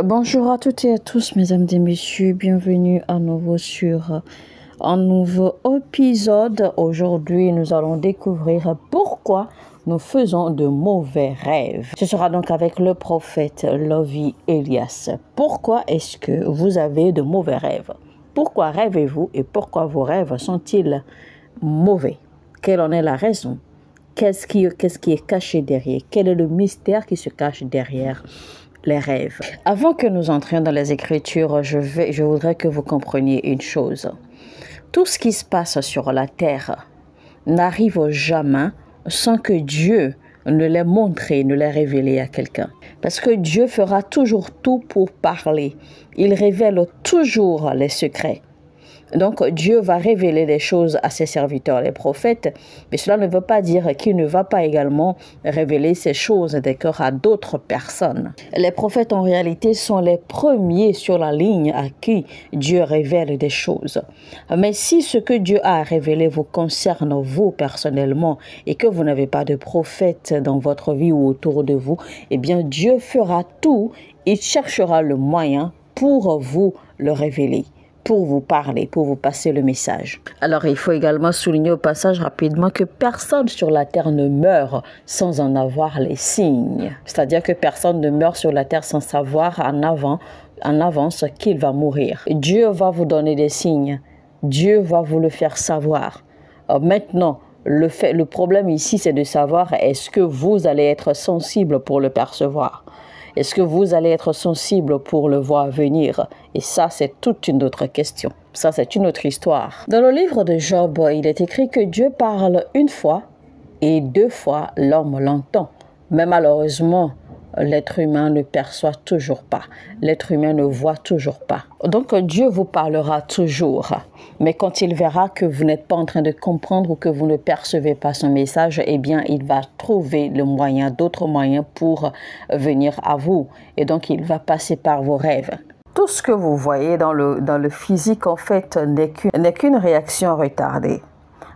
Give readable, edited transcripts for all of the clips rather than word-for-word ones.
Bonjour à toutes et à tous, mesdames et messieurs, bienvenue à nouveau sur un nouveau épisode. Aujourd'hui, nous allons découvrir pourquoi nous faisons de mauvais rêves. Ce sera donc avec le prophète Lovie Elias. Pourquoi est-ce que vous avez de mauvais rêves? Pourquoi rêvez-vous et pourquoi vos rêves sont-ils mauvais? Quelle en est la raison? Qu'est-ce qui est caché derrière? Quel est le mystère qui se cache derrière les rêves? Avant que nous entrions dans les Écritures, je voudrais que vous compreniez une chose. Tout ce qui se passe sur la terre n'arrive jamais sans que Dieu ne l'ait montré, ne l'ait révélé à quelqu'un. Parce que Dieu fera toujours tout pour parler. Il révèle toujours les secrets. Donc Dieu va révéler des choses à ses serviteurs, les prophètes, mais cela ne veut pas dire qu'il ne va pas également révéler ces choses d'accord à d'autres personnes. Les prophètes en réalité sont les premiers sur la ligne à qui Dieu révèle des choses. Mais si ce que Dieu a révélé vous concerne vous personnellement et que vous n'avez pas de prophète dans votre vie ou autour de vous, eh bien Dieu fera tout, il cherchera le moyen pour vous le révéler, pour vous parler, pour vous passer le message. Alors, il faut également souligner au passage rapidement que personne sur la terre ne meurt sans en avoir les signes. C'est-à-dire que personne ne meurt sur la terre sans savoir en avance qu'il va mourir. Dieu va vous donner des signes. Dieu va vous le faire savoir. Maintenant, le problème ici, c'est de savoir est-ce que vous allez être sensible pour le percevoir. Est-ce que vous allez être sensible pour le voir venir? Et ça, c'est toute une autre question. Ça, c'est une autre histoire. Dans le livre de Job, il est écrit que Dieu parle une fois et deux fois l'homme l'entend. Mais malheureusement, l'être humain ne perçoit toujours pas. L'être humain ne voit toujours pas. Donc Dieu vous parlera toujours. Mais quand il verra que vous n'êtes pas en train de comprendre ou que vous ne percevez pas son message, eh bien, il va trouver le moyen, d'autres moyens pour venir à vous. Et donc, il va passer par vos rêves. Tout ce que vous voyez dans le physique, en fait, n'est qu'une réaction retardée.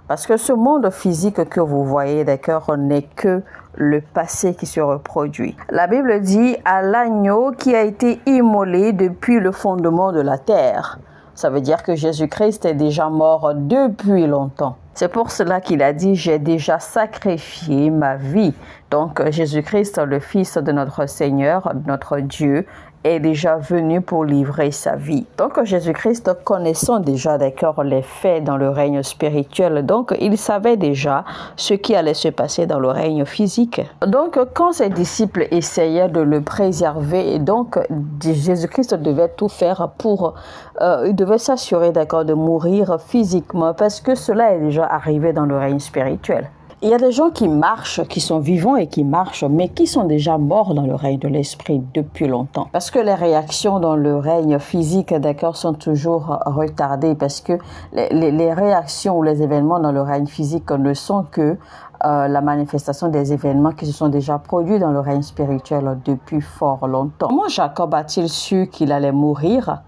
Parce que ce monde physique que vous voyez, d'accord, n'est que le passé qui se reproduit. La Bible dit à l'agneau qui a été immolé depuis le fondement de la terre. Ça veut dire que Jésus-Christ est déjà mort depuis longtemps. C'est pour cela qu'il a dit, j'ai déjà sacrifié ma vie. Donc Jésus-Christ, le Fils de notre Seigneur, notre Dieu, est déjà venu pour livrer sa vie. Donc Jésus-Christ, connaissant déjà d'accord les faits dans le règne spirituel, donc il savait déjà ce qui allait se passer dans le règne physique. Donc quand ses disciples essayaient de le préserver, et donc Jésus-Christ devait tout faire pour, il devait s'assurer d'accord de mourir physiquement parce que cela est déjà arrivé dans le règne spirituel. Il y a des gens qui marchent, qui sont vivants et qui marchent, mais qui sont déjà morts dans le règne de l'esprit depuis longtemps. Parce que les réactions dans le règne physique, d'accord, sont toujours retardées parce que les réactions ou les événements dans le règne physique ne sont que la manifestation des événements qui se sont déjà produits dans le règne spirituel depuis fort longtemps. Comment Jacob a-t-il su qu'il allait mourir?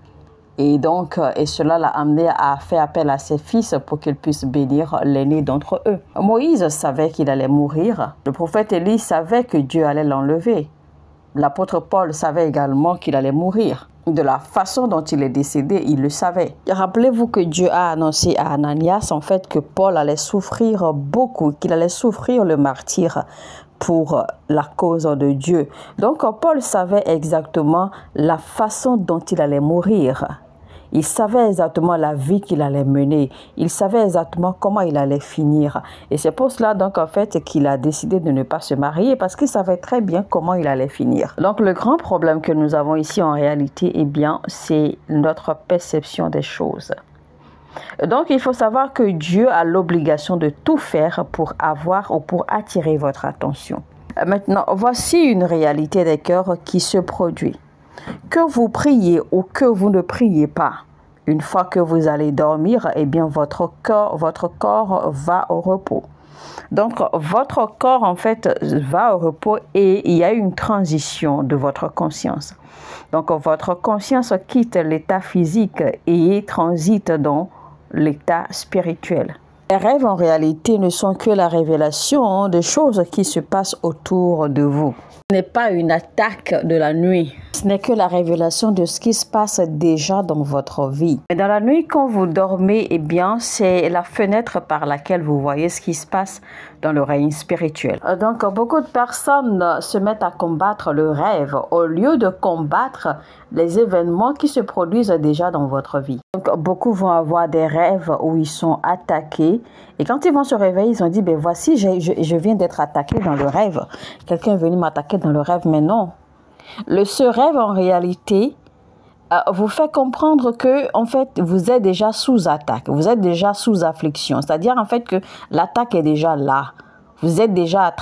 Et cela l'a amené à faire appel à ses fils pour qu'ils puissent bénir l'aîné d'entre eux. Moïse savait qu'il allait mourir. Le prophète Élie savait que Dieu allait l'enlever. L'apôtre Paul savait également qu'il allait mourir. De la façon dont il est décédé, il le savait. Rappelez-vous que Dieu a annoncé à Ananias en fait que Paul allait souffrir beaucoup, qu'il allait souffrir le martyre pour la cause de Dieu. Donc Paul savait exactement la façon dont il allait mourir. Il savait exactement la vie qu'il allait mener. Il savait exactement comment il allait finir. Et c'est pour cela donc en fait qu'il a décidé de ne pas se marier parce qu'il savait très bien comment il allait finir. Donc le grand problème que nous avons ici en réalité, eh bien, c'est notre perception des choses. Donc, il faut savoir que Dieu a l'obligation de tout faire pour avoir ou pour attirer votre attention. Maintenant, voici une réalité des cœurs qui se produit. Que vous priez ou que vous ne priez pas, une fois que vous allez dormir, eh bien, votre corps va au repos. Donc, votre corps, en fait, va au repos et il y a une transition de votre conscience. Donc, votre conscience quitte l'état physique et transite dans l'état spirituel. Les rêves, en réalité, ne sont que la révélation de choses qui se passent autour de vous. Ce n'est pas une attaque de la nuit. Ce n'est que la révélation de ce qui se passe déjà dans votre vie. Mais dans la nuit, quand vous dormez, eh bien, c'est la fenêtre par laquelle vous voyez ce qui se passe dans le règne spirituel. Donc, beaucoup de personnes se mettent à combattre le rêve au lieu de combattre les événements qui se produisent déjà dans votre vie. Donc, beaucoup vont avoir des rêves où ils sont attaqués. Et quand ils vont se réveiller, ils ont dit, ben voici, je viens d'être attaqué dans le rêve. Quelqu'un est venu m'attaquer dans le rêve, mais non. Ce rêve, en réalité, vous fait comprendre que, en fait, vous êtes déjà sous attaque. Vous êtes déjà sous affliction. C'est-à-dire, en fait, que l'attaque est déjà là. Vous êtes déjà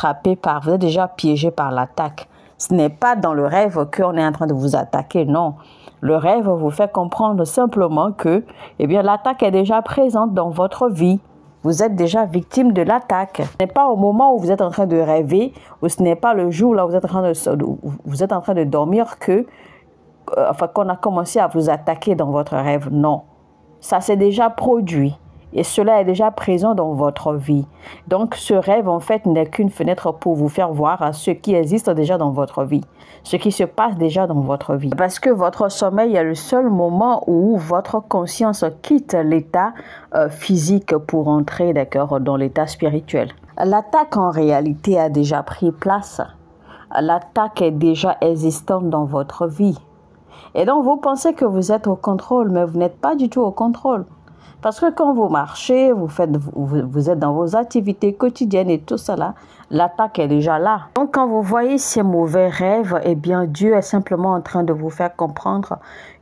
vous êtes déjà piégé par l'attaque. Ce n'est pas dans le rêve qu'on est en train de vous attaquer, non. Le rêve vous fait comprendre simplement que, eh bien, l'attaque est déjà présente dans votre vie. Vous êtes déjà victime de l'attaque. Ce n'est pas au moment où vous êtes en train de rêver, ou ce n'est pas le jour où vous êtes en train de dormir qu'on a commencé à vous attaquer dans votre rêve. Non, ça s'est déjà produit. Et cela est déjà présent dans votre vie. Donc, ce rêve, en fait, n'est qu'une fenêtre pour vous faire voir ce qui existe déjà dans votre vie. Ce qui se passe déjà dans votre vie. Parce que votre sommeil est le seul moment où votre conscience quitte l'état physique pour entrer, d'accord, dans l'état spirituel. L'attaque, en réalité, a déjà pris place. L'attaque est déjà existante dans votre vie. Et donc, vous pensez que vous êtes au contrôle, mais vous n'êtes pas du tout au contrôle. Parce que quand vous marchez, vous êtes dans vos activités quotidiennes et tout cela, l'attaque est déjà là. Donc quand vous voyez ces mauvais rêves, eh bien Dieu est simplement en train de vous faire comprendre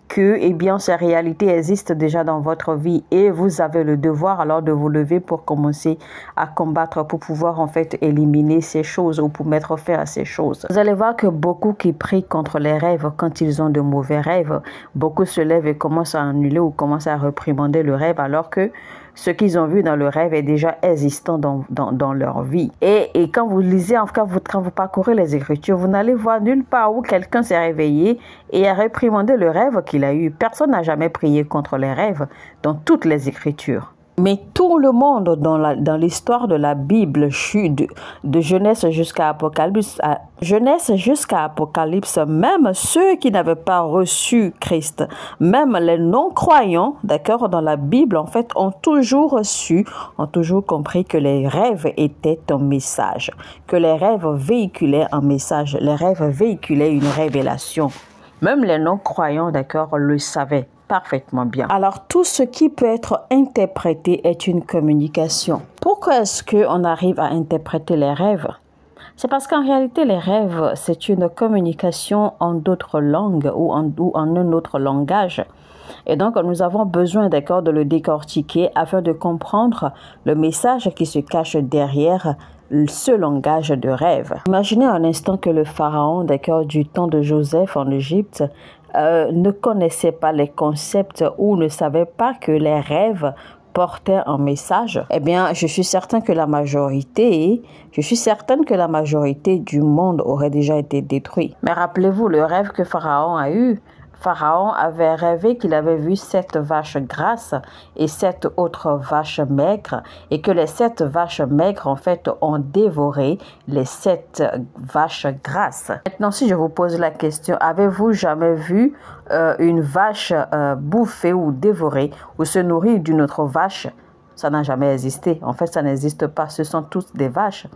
que, eh bien, ces réalités existent déjà dans votre vie et vous avez le devoir alors de vous lever pour commencer à combattre, pour pouvoir en fait éliminer ces choses ou pour mettre fin à ces choses. Vous allez voir que beaucoup qui prient contre les rêves, quand ils ont de mauvais rêves, beaucoup se lèvent et commencent à annuler ou commencent à réprimander le rêve alors que ce qu'ils ont vu dans le rêve est déjà existant dans leur vie. Et quand vous lisez, en tout cas, quand vous parcourez les Écritures, vous n'allez voir nulle part où quelqu'un s'est réveillé et a réprimandé le rêve qu'il a eu. Personne n'a jamais prié contre les rêves dans toutes les Écritures. Mais tout le monde dans l'histoire de la Bible, de Genèse jusqu'à Apocalypse, même ceux qui n'avaient pas reçu Christ, même les non-croyants, d'accord, dans la Bible, en fait, ont toujours compris que les rêves étaient un message, que les rêves véhiculaient un message, les rêves véhiculaient une révélation. Même les non-croyants, d'accord, le savaient parfaitement bien. Alors, tout ce qui peut être interprété est une communication. Pourquoi est-ce qu'on arrive à interpréter les rêves? C'est parce qu'en réalité, les rêves, c'est une communication en d'autres langues ou en un autre langage. Et donc, nous avons besoin, d'accord, de le décortiquer afin de comprendre le message qui se cache derrière ce langage de rêve. Imaginez un instant que le pharaon, d'accord, du temps de Joseph en Égypte, ne connaissait pas les concepts ou ne savait pas que les rêves portaient un message. Eh bien, je suis certaine que la majorité du monde aurait déjà été détruite. Mais rappelez-vous le rêve que Pharaon a eu. Pharaon avait rêvé qu'il avait vu 7 vaches grasses et 7 autres vaches maigres et que les 7 vaches maigres en fait ont dévoré les 7 vaches grasses. Maintenant, si je vous pose la question, avez-vous jamais vu une vache bouffer ou dévorer ou se nourrir d'une autre vache? Ça n'a jamais existé. En fait, ça n'existe pas. Ce sont tous des vaches.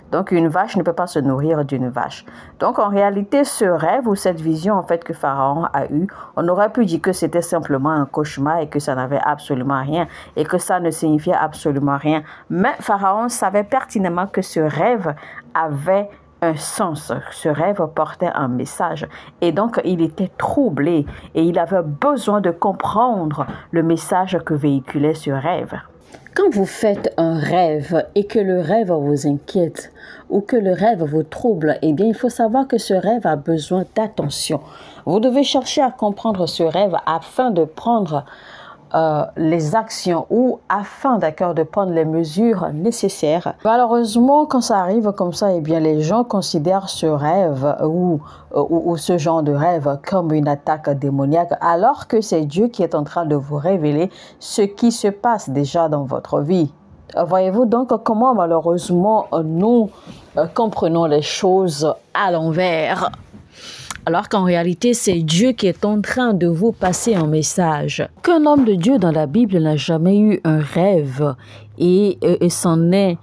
Donc, une vache ne peut pas se nourrir d'une vache. Donc, en réalité, ce rêve ou cette vision, en fait, que Pharaon a eue, on aurait pu dire que c'était simplement un cauchemar et que ça n'avait absolument rien et que ça ne signifiait absolument rien. Mais Pharaon savait pertinemment que ce rêve avait un sens. Ce rêve portait un message. Et donc, il était troublé et il avait besoin de comprendre le message que véhiculait ce rêve. Quand vous faites un rêve et que le rêve vous inquiète ou que le rêve vous trouble, eh bien, il faut savoir que ce rêve a besoin d'attention. Vous devez chercher à comprendre ce rêve afin de prendre les actions ou afin, d'accord, de prendre les mesures nécessaires. Malheureusement, quand ça arrive comme ça, eh bien, les gens considèrent ce rêve ou ce genre de rêve comme une attaque démoniaque, alors que c'est Dieu qui est en train de vous révéler ce qui se passe déjà dans votre vie. Voyez-vous donc comment malheureusement nous comprenons les choses à l'envers. Alors qu'en réalité, c'est Dieu qui est en train de vous passer un message. Qu'un homme de Dieu dans la Bible n'a jamais eu un rêve et s'en est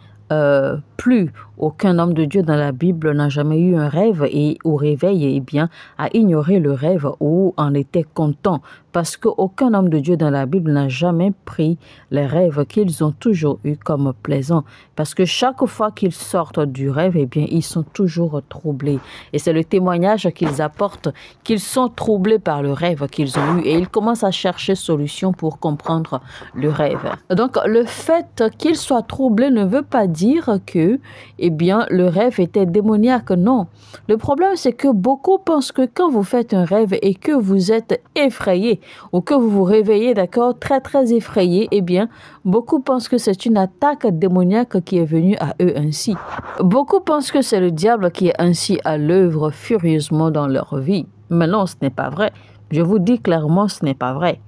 plus. Aucun homme de Dieu dans la Bible n'a jamais eu un rêve et au réveil, eh bien, a ignoré le rêve ou en était content. Parce qu'aucun homme de Dieu dans la Bible n'a jamais pris les rêves qu'ils ont toujours eu comme plaisants. Parce que chaque fois qu'ils sortent du rêve, eh bien, ils sont toujours troublés. Et c'est le témoignage qu'ils apportent, qu'ils sont troublés par le rêve qu'ils ont eu. Et ils commencent à chercher solution pour comprendre le rêve. Donc, le fait qu'ils soient troublés ne veut pas dire que eh bien, le rêve était démoniaque. Non. Le problème, c'est que beaucoup pensent que quand vous faites un rêve et que vous êtes effrayé ou que vous vous réveillez, d'accord, très, très effrayé, eh bien, beaucoup pensent que c'est une attaque démoniaque qui est venue à eux ainsi. Beaucoup pensent que c'est le diable qui est ainsi à l'œuvre furieusement dans leur vie. Mais non, ce n'est pas vrai. Je vous dis clairement, ce n'est pas vrai.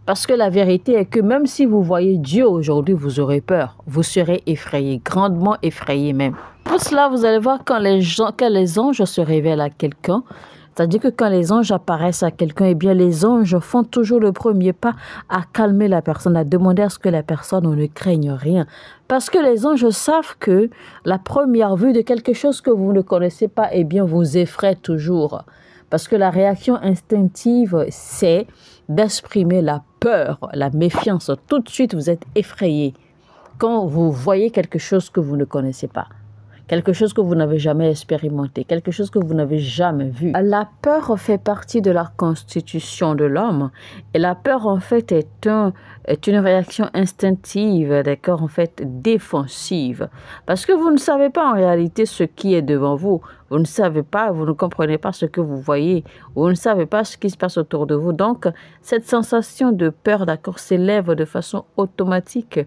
Parce que la vérité est que même si vous voyez Dieu aujourd'hui, vous aurez peur. Vous serez effrayé, grandement effrayé même. Pour cela, vous allez voir quand les anges se révèlent à quelqu'un, c'est-à-dire que quand les anges apparaissent à quelqu'un, eh bien les anges font toujours le premier pas à calmer la personne, à demander à ce que la personne ne craigne rien. Parce que les anges savent que la première vue de quelque chose que vous ne connaissez pas, eh bien vous effraie toujours. Parce que la réaction instinctive, c'est d'exprimer la peur, la méfiance. Tout de suite, vous êtes effrayé quand vous voyez quelque chose que vous ne connaissez pas. Quelque chose que vous n'avez jamais expérimenté, quelque chose que vous n'avez jamais vu. La peur fait partie de la constitution de l'homme. Et la peur, en fait, est une réaction instinctive, d'accord, en fait, défensive. Parce que vous ne savez pas en réalité ce qui est devant vous. Vous ne savez pas, vous ne comprenez pas ce que vous voyez. Vous ne savez pas ce qui se passe autour de vous. Donc, cette sensation de peur, d'accord, s'élève de façon automatique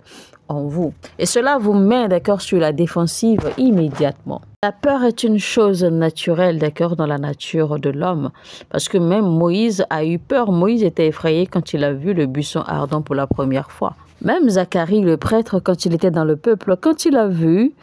en vous. Et cela vous met, d'accord, sur la défensive immédiatement. La peur est une chose naturelle, d'accord, dans la nature de l'homme. Parce que même Moïse a eu peur. Moïse était effrayé quand il a vu le buisson ardent pour la première fois. Même Zacharie, le prêtre, quand il était dans le peuple, quand il a vu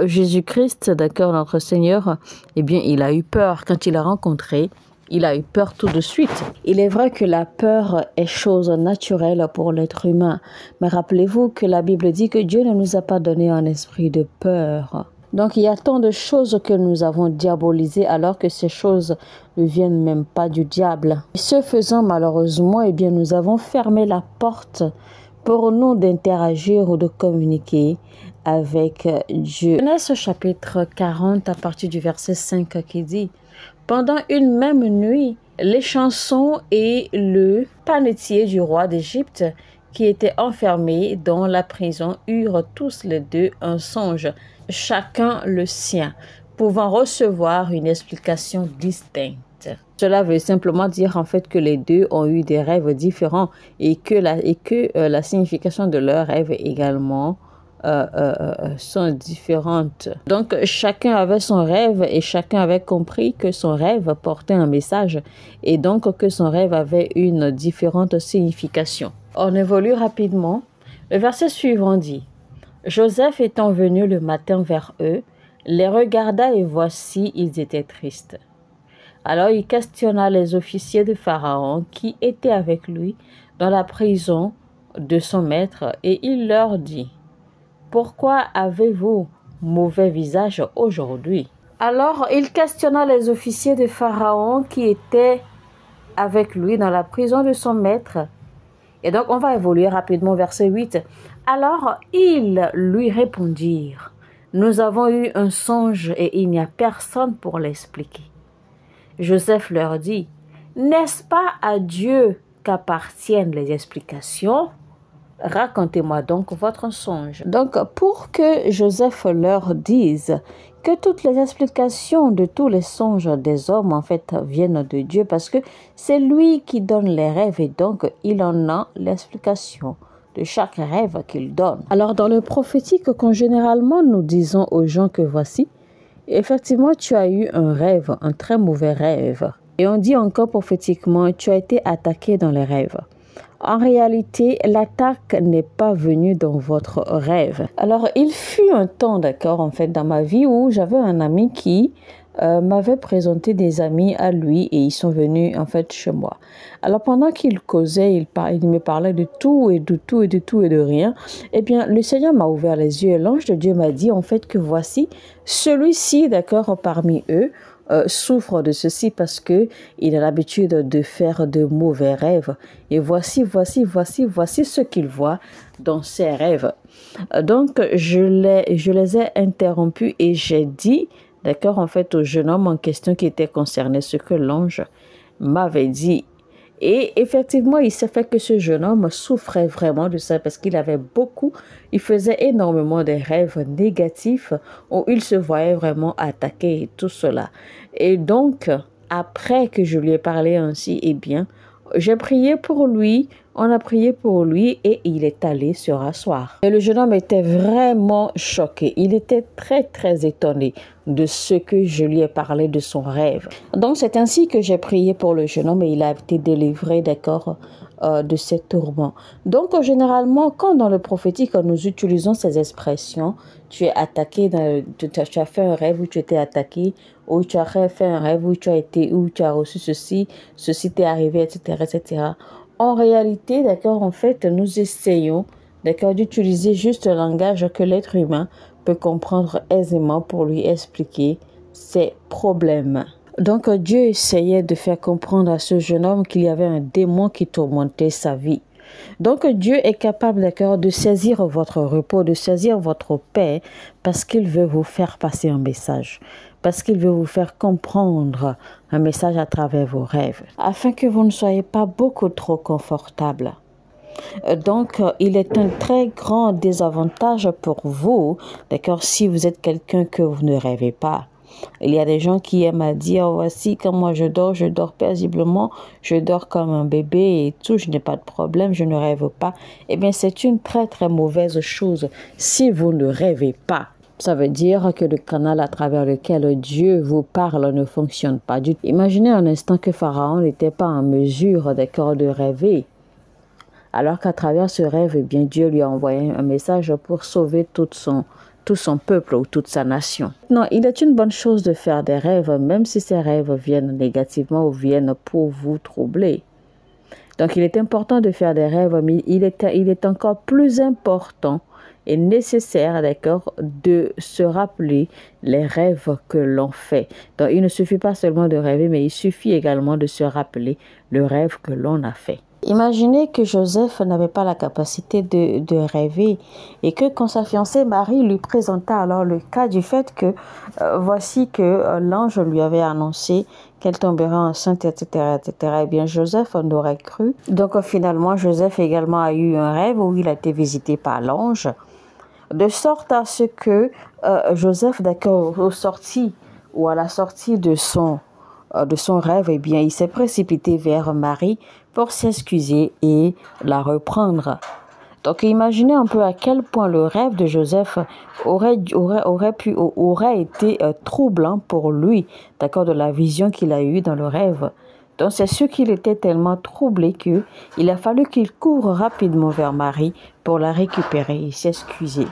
Jésus-Christ, d'accord, notre Seigneur, eh bien, il a eu peur. Quand il l'a rencontré, il a eu peur tout de suite. Il est vrai que la peur est chose naturelle pour l'être humain. Mais rappelez-vous que la Bible dit que Dieu ne nous a pas donné un esprit de peur. Donc, il y a tant de choses que nous avons diabolisées alors que ces choses ne viennent même pas du diable. Et ce faisant, malheureusement, eh bien, nous avons fermé la porte pour nous d'interagir ou de communiquer avec Dieu. Genèse chapitre 40 à partir du verset 5 qui dit: pendant une même nuit, les chansons et le panetier du roi d'Égypte, qui était enfermé dans la prison, eurent tous les deux un songe, chacun le sien, pouvant recevoir une explication distincte. Cela veut simplement dire en fait que les deux ont eu des rêves différents et que la signification de leurs rêves également sont différentes. Donc chacun avait son rêve et chacun avait compris que son rêve portait un message et donc que son rêve avait une différente signification. On évolue rapidement. Le verset suivant dit: Joseph étant venu le matin vers eux, les regarda et voici, ils étaient tristes. Alors il questionna les officiers de Pharaon qui étaient avec lui dans la prison de son maître et il leur dit: pourquoi avez-vous mauvais visage aujourd'hui? Alors il questionna les officiers de Pharaon qui étaient avec lui dans la prison de son maître. Et donc on va évoluer rapidement, verset 8. Alors ils lui répondirent: nous avons eu un songe et il n'y a personne pour l'expliquer. Joseph leur dit: n'est-ce pas à Dieu qu'appartiennent les explications? Racontez-moi donc votre songe. Donc, pour que Joseph leur dise que toutes les explications de tous les songes des hommes, en fait, viennent de Dieu, parce que c'est lui qui donne les rêves et donc il en a l'explication de chaque rêve qu'il donne. Alors, dans le prophétique, quand généralement nous disons aux gens que voici, effectivement, tu as eu un rêve, un très mauvais rêve. Et on dit encore prophétiquement, tu as été attaqué dans les rêves. En réalité, l'attaque n'est pas venue dans votre rêve. Alors, il fut un temps, d'accord, en fait, dans ma vie où j'avais un ami qui m'avait présenté des amis à lui et ils sont venus, en fait, chez moi. Alors, pendant qu'il causait, il me parlait de tout et de tout et de tout et de rien. Eh bien, le Seigneur m'a ouvert les yeux et l'ange de Dieu m'a dit, en fait, que voici celui-ci, d'accord, parmi eux, souffre de ceci parce que il a l'habitude de faire de mauvais rêves. Et voici ce qu'il voit dans ses rêves. Donc, je les ai interrompus et j'ai dit, d'accord, en fait, au jeune homme en question qui était concerné, ce que l'ange m'avait dit. Et effectivement, il s'est fait que ce jeune homme souffrait vraiment de ça parce il faisait énormément de rêves négatifs où il se voyait vraiment attaqué et tout cela. Et donc, après que je lui ai parlé ainsi, eh bien, j'ai prié pour lui, on a prié pour lui et il est allé se rasseoir. Et le jeune homme était vraiment choqué. Il était très, très étonné de ce que je lui ai parlé de son rêve. Donc, c'est ainsi que j'ai prié pour le jeune homme et il a été délivré, d'accord, de ses tourments. Donc, généralement, quand dans le prophétique, nous utilisons ces expressions, tu es attaqué, tu as fait un rêve où tu étais attaqué, ou tu as fait un rêve où tu as été, où tu as reçu ceci, ceci t'est arrivé, etc., etc. En réalité, d'accord, en fait, nous essayons, d'accord, d'utiliser juste le langage que l'être humain peut comprendre aisément pour lui expliquer ses problèmes. Donc, Dieu essayait de faire comprendre à ce jeune homme qu'il y avait un démon qui tourmentait sa vie. Donc, Dieu est capable, d'accord, de saisir votre repos, de saisir votre paix, parce qu'il veut vous faire passer un message, parce qu'il veut vous faire comprendre un message à travers vos rêves, afin que vous ne soyez pas beaucoup trop confortable. Donc, il est un très grand désavantage pour vous, d'accord, si vous êtes quelqu'un que vous ne rêvez pas. Il y a des gens qui aiment à dire, voici quand moi je dors paisiblement, je dors comme un bébé et tout, je n'ai pas de problème, je ne rêve pas. Eh bien, c'est une très très mauvaise chose si vous ne rêvez pas. Ça veut dire que le canal à travers lequel Dieu vous parle ne fonctionne pas du tout. Imaginez un instant que Pharaon n'était pas en mesure, d'accord, de rêver. Alors qu'à travers ce rêve, eh bien, Dieu lui a envoyé un message pour sauver tout son peuple ou toute sa nation. Non, il est une bonne chose de faire des rêves, même si ces rêves viennent négativement ou viennent pour vous troubler. Donc, il est important de faire des rêves, mais il est encore plus important et nécessaire, d'accord, de se rappeler les rêves que l'on fait. Donc, il ne suffit pas seulement de rêver, mais il suffit également de se rappeler le rêve que l'on a fait. Imaginez que Joseph n'avait pas la capacité de rêver et que quand sa fiancée Marie lui présenta alors le cas du fait que voici que l'ange lui avait annoncé qu'elle tomberait enceinte, etc., etc. Eh bien, Joseph en aurait cru. Donc, finalement, Joseph également a eu un rêve où il a été visité par l'ange, de sorte à ce que Joseph, d'accord, à la sortie de son rêve, eh bien, il s'est précipité vers Marie pour s'excuser et la reprendre. Donc, imaginez un peu à quel point le rêve de Joseph aurait été troublant pour lui, d'accord, de la vision qu'il a eue dans le rêve. Donc, c'est sûr qu'il était tellement troublé qu'il a fallu qu'il court rapidement vers Marie pour la récupérer et s'excuser.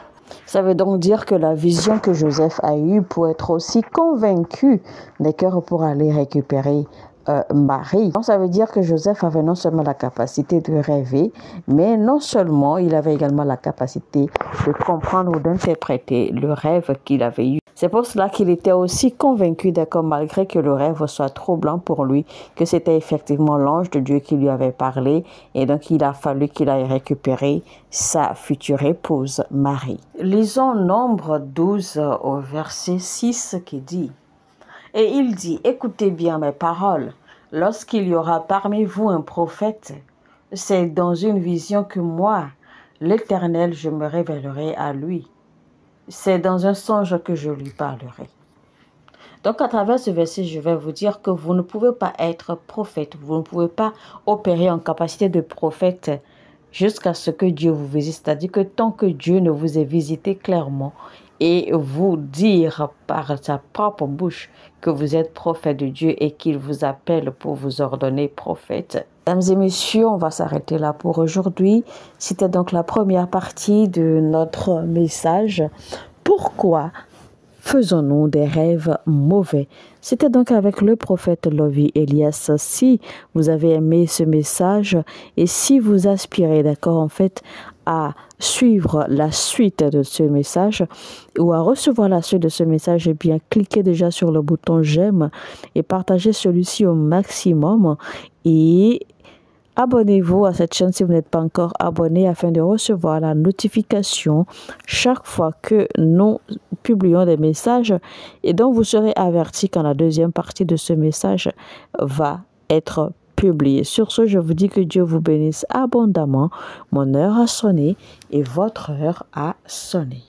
Ça veut donc dire que la vision que Joseph a eue pour être aussi convaincu, d'accord, pour aller récupérer Marie. Donc, ça veut dire que Joseph avait non seulement la capacité de rêver, mais non seulement il avait également la capacité de comprendre ou d'interpréter le rêve qu'il avait eu. C'est pour cela qu'il était aussi convaincu, d'accord, malgré que le rêve soit troublant pour lui, que c'était effectivement l'ange de Dieu qui lui avait parlé. Et donc, il a fallu qu'il aille récupérer sa future épouse, Marie. Lisons Nombre 12 au verset 6 qui dit: Et il dit, écoutez bien mes paroles, lorsqu'il y aura parmi vous un prophète, c'est dans une vision que moi, l'Éternel, je me révélerai à lui. C'est dans un songe que je lui parlerai. Donc, à travers ce verset, je vais vous dire que vous ne pouvez pas être prophète. Vous ne pouvez pas opérer en capacité de prophète jusqu'à ce que Dieu vous visite. C'est-à-dire que tant que Dieu ne vous ait visité clairement et vous dire par sa propre bouche que vous êtes prophète de Dieu et qu'il vous appelle pour vous ordonner prophète. Mesdames et messieurs, on va s'arrêter là pour aujourd'hui. C'était donc la première partie de notre message. Pourquoi faisons-nous des rêves mauvais? C'était donc avec le prophète Lovy Elias. Si vous avez aimé ce message et si vous aspirez, d'accord, en fait, à suivre la suite de ce message ou à recevoir la suite de ce message, eh bien, cliquez déjà sur le bouton j'aime et partagez celui-ci au maximum et abonnez-vous à cette chaîne si vous n'êtes pas encore abonné afin de recevoir la notification chaque fois que nous publions des messages et dont vous serez averti quand la deuxième partie de ce message va être publiée. Sur ce, je vous dis que Dieu vous bénisse abondamment. Mon heure a sonné et votre heure a sonné.